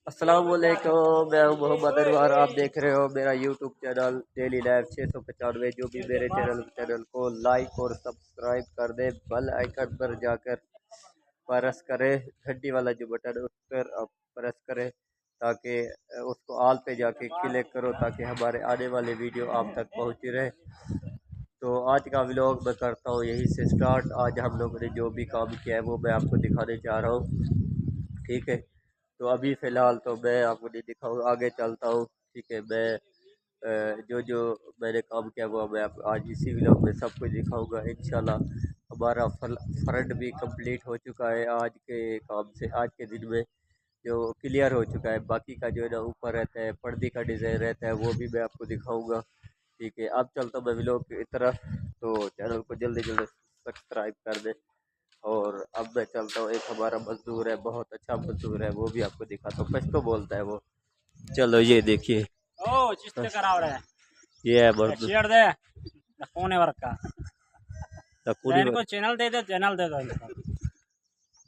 अस्सलाम वालेकुम, मैं हूं मोहम्मद अनवर। आप देख रहे हो मेरा यूट्यूब चैनल डेली लाइफ 695। जो भी मेरे चैनल को लाइक और सब्सक्राइब कर दे, बेल आइकन पर जाकर प्रेस करें, घंटी वाला जो बटन है उस पर आप प्रेस करें ताकि उसको ऑल पे जाके क्लिक करो ताकि हमारे आने वाले वीडियो आप तक पहुंची रहे। तो आज का व्लॉग मैं करता हूँ यहीं से स्टार्ट। आज हम लोगों ने जो भी काम किया है वो मैं आपको दिखाने जा रहा हूँ, ठीक है। तो अभी फ़िलहाल तो मैं आपको नहीं दिखाऊँ, आगे चलता हूँ, ठीक है। मैं जो जो मैंने काम किया वो मैं आप आज इसी व्लॉग में सब कुछ दिखाऊंगा इंशाल्लाह। हमारा फ्रंट भी कंप्लीट हो चुका है आज के काम से, आज के दिन में जो क्लियर हो चुका है। बाकी का जो है ना ऊपर रहता है, पर्दे का डिज़ाइन रहता है, वो भी मैं आपको दिखाऊंगा, ठीक है। अब चलता हूँ मैं व्लॉग की तरफ, तो चैनल को जल्दी जल्दी सब्सक्राइब कर दें। और अब मैं चलता हूँ, एक हमारा मजदूर है, बहुत अच्छा मजदूर है, वो भी आपको दिखाता हूँ। कुछ तो बोलता है वो, चलो ये देखिए। ओ चिश्ते कराव रहा है ये है मजदूर शेयर दे फोन है वर्क का पूरी इनको चैनल दे दो इनको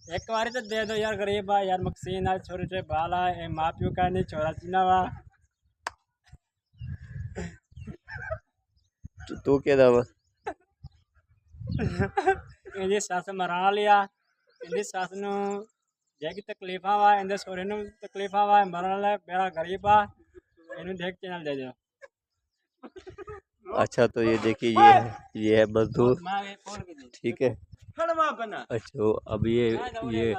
एक बार तो दे दो यार। गरीब है यार, मकसीन है, छोटे छोटे बाल है, माँ प्यो का नहीं, छोरा चीना वा तू क्या दावा इनकी सस मरा लिया, इनकी सस नु जेकी तकलीफा वा, इनके सोरे नु तकलीफा वा, मरण ले बेड़ा गरीब आ, इन्हें देख चैनल दे दो। अच्छा तो ये देखिए, ये है मजदूर, ठीक है। अच्छा अब ये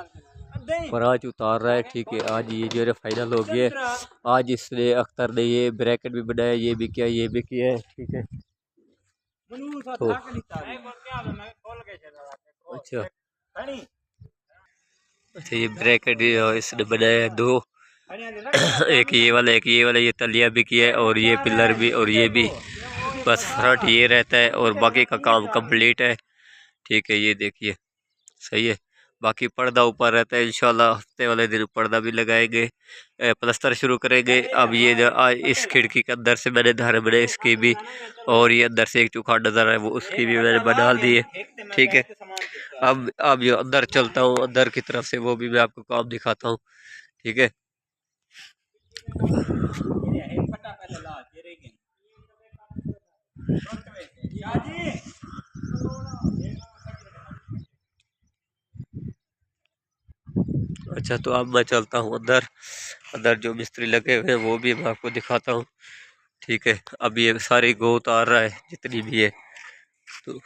फराज उतार रहा है, ठीक है। आज ये जो है फाइनल हो गया है। आज इसने अख्तर ने ये ब्रैकेट भी बनाया, ये भी किया, ये भी किया है, ठीक है। तो अच्छा अच्छा, ये ब्रैकेट इसने बनाया है दो, एक ये वाला, ये तलिया भी किया है, और ये पिलर भी, और ये भी। बस फ्रंट ये रहता है और बाकी का काम कंप्लीट है, ठीक है। ये देखिए, सही है। बाकी पर्दा ऊपर रहता है, इंशाल्लाह हफ्ते वाले दिन पर्दा भी लगाएंगे, प्लस्तर शुरू करेंगे। अब ये जो इस खिड़की के अंदर से मैंने धारे बनाए, इसकी भी, और ये अंदर से एक चुखाड़ नजर है वो, उसकी भी मैंने बना दी है, ठीक है। अब जो अंदर चलता हूँ, अंदर की तरफ से वो भी मैं आपको काम दिखाता हूँ, ठीक है। अच्छा तो अब मैं चलता हूँ अंदर, अंदर जो मिस्त्री लगे हुए हैं वो भी मैं आपको दिखाता हूँ, ठीक है। अब ये सारी गो उतार रहा है जितनी भी है, तो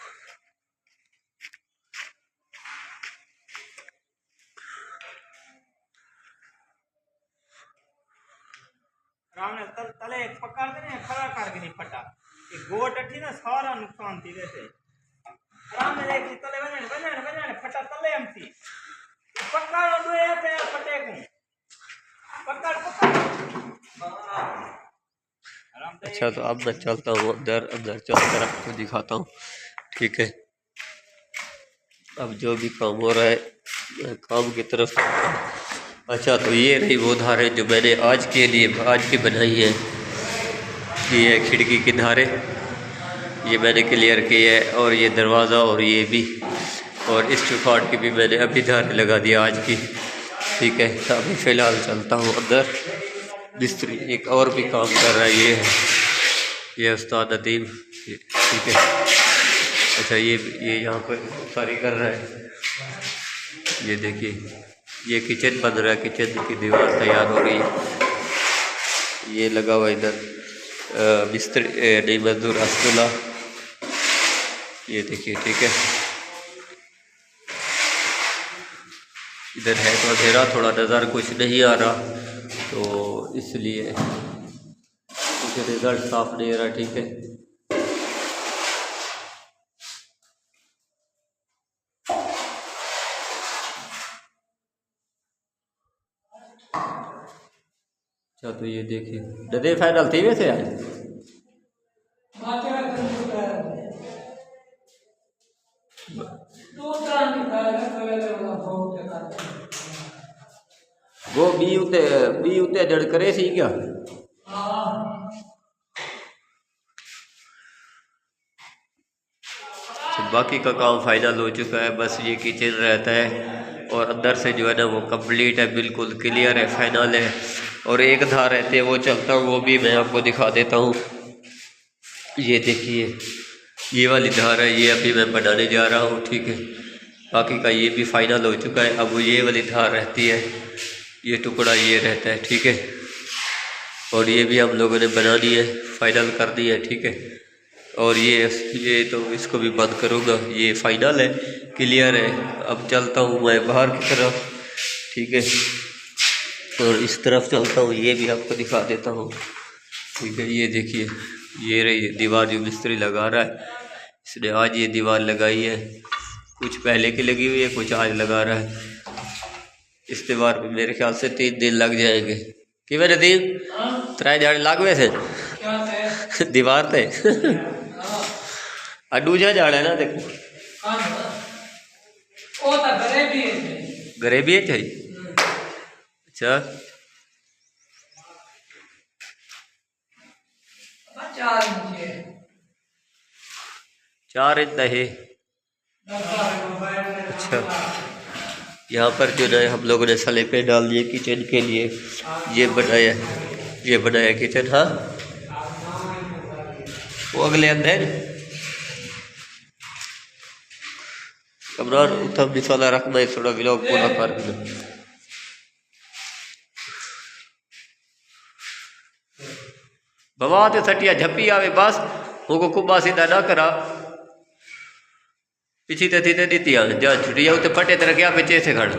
तले पकड़ देने खड़ा करके नहीं फटा गोट अठी ना सारा नुकसान थी वैसे आराम में देखी तले बने फटा तले हम थी पकड़ दो ये पे फटे को पकड़ अच्छा तो अब मैं चलता हूँ अंदर, अंदर चलकर आपको दिखाता हूँ, ठीक है। अब जो भी काम हो रहा है मैं काम की तरफ। अच्छा तो ये रही वो धारें जो मैंने आज के लिए आज की बनाई है। ये है खिड़की की धारें, ये मैंने क्लियर की है, और ये दरवाज़ा, और ये भी, और इस चौखाट की भी मैंने अभी धारें लगा दिया आज की, ठीक है। तो अभी फ़िलहाल चलता हूँ अंदर। मिस्त्री एक और भी काम कर रहा है, ये उस्ताद नदीम, ठीक है। अच्छा ये यहाँ पर सारी कर रहा है, ये देखिए। ये किचन बन रहा है, किचन की दीवार तैयार हो रही है। ये लगा हुआ इधर मिस्त्री नहीं, मजदूर असदुल्ला, ये देखिए, ठीक है। इधर है तो अंधेरा, थोड़ा नज़र कुछ नहीं आ रहा, तो इसलिए कुछ रिजल्ट साफ नहीं आ रहा, ठीक है। अच्छा तो ये देखिए, डे फाइनल थी वैसे आज। वो बी उते जड़ करे सी क्या। बाकी का काम फाइनल हो चुका है, बस ये किचन रहता है, और अंदर से जो है ना वो कंप्लीट है, बिल्कुल क्लियर है, फाइनल है। और एक धार रहते हैं वो चलता हूँ, वो भी मैं आपको दिखा देता हूँ। ये देखिए ये वाली धार है, ये अभी मैं बनाने जा रहा हूँ, ठीक है। बाकी का ये भी फाइनल हो चुका है। अब ये वाली धार रहती है, ये टुकड़ा ये रहता है, ठीक है। और ये भी हम लोगों ने बना दी है, फाइनल कर दी है, ठीक है। और ये तो इसको भी बंद करूँगा, ये फाइनल है, क्लियर है। अब चलता हूँ मैं बाहर की तरफ, ठीक है। और इस तरफ चलता हूँ, ये भी आपको दिखा देता हूँ, ठीक है। ये देखिए ये रही दीवार जो मिस्त्री लगा रहा है, इसने आज ये दीवार लगाई है, कुछ पहले की लगी हुई है, कुछ आज लगा रहा है। इस दीवार पे मेरे ख्याल से 3 दिन लग जाएंगे। कि मैंने दिन 3 झाड़े लाग हुए थे दीवार पे दूजा झाड़ है ना, देखो घरे भी है। अच्छा 4 इंच है। अच्छा यहाँ पर जो है हम लोगों ने सलेपे डाल दिए किचन के लिए, ये बनाया किचन। हाँ वो अगले अंदर कमरान उतम निशाला रखना है, थोड़ा व्लॉग पूरा कर दो। भवा ते सटिया झपी आवे बस, उनको कुबा सीधा ना करा, पिछी तथी ते दीती आ जा छुटी जाऊ ते फटे तरह क्या पीछे से खड़।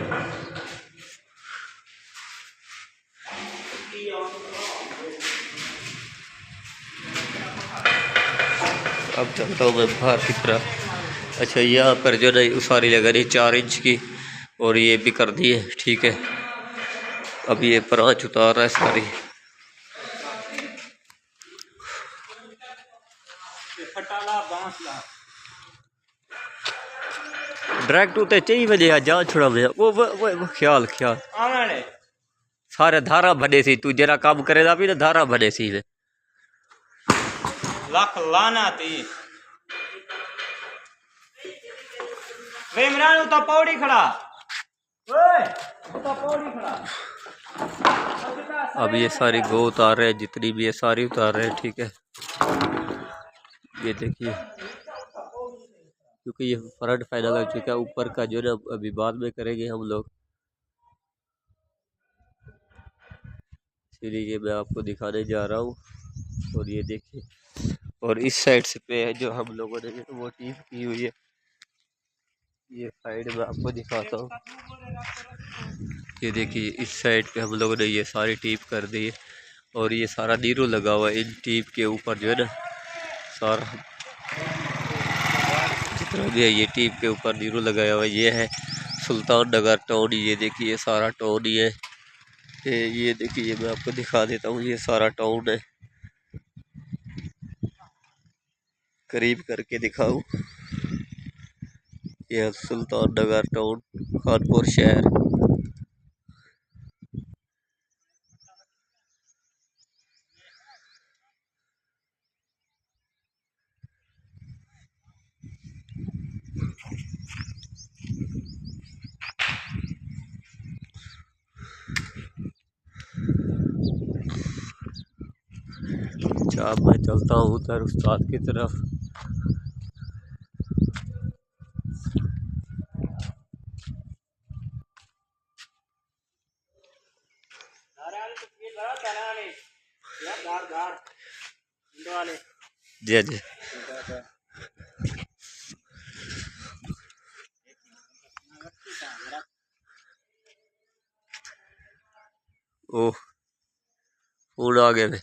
अब चलता हूँ मैं बाहर की तरफ। अच्छा यहाँ पर जो नहीं उसारी लगा रही 4 इंच की, और ये भी कर दी है, ठीक है। अब ये प्रांच उतार रहा है सारी। डायरेक्ट उते चाहिए वजह जान छुड़ा में वो ख्याल सारे धारा बने सी, तू जरा काम करेगा भी ना धारा बने सी में लख लाना ती वे इमरान तो पौड़ी खड़ा, ओए तो पौड़ी खड़ा। अब ये सारी गो उतार रहे हैं, जितनी भी है सारी उतार रहे हैं, ठीक है। ये देखिए क्योंकि ये फ्रंट फाइनल हो चुका है, ऊपर का जो ना अभी बाद में करेंगे हम लोग, इसलिए मैं आपको दिखाने जा रहा हूँ। और ये देखिए, और इस साइड से पे है जो हम लोगों ने वो टीप की हुई है, ये साइड में आपको दिखाता हूँ। ये देखिए इस साइड पे हम लोगों ने ये सारी टीप कर दी है, और ये सारा नीरो लगा हुआ है इन टीप के ऊपर जो है ना, सारा जितना भी है ये टीप के ऊपर नीरो लगाया हुआ है। ये है सुल्तान नगर टाउन, ये देखिए ये सारा टाउन ही है। ये देखिए मैं आपको दिखा देता हूँ, ये सारा टाउन है, करीब करके दिखाऊं। ये सुल्तान नगर टाउन, कानपुर शहर। अच्छा मैं चलता हूँ उधर उस्ताद की तरफ। जी जी ओह फोन आ गए।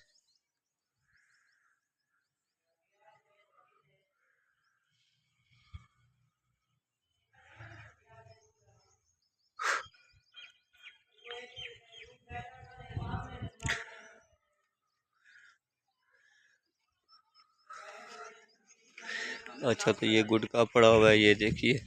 अच्छा तो ये गुटका पड़ा हुआ है, ये देखिए।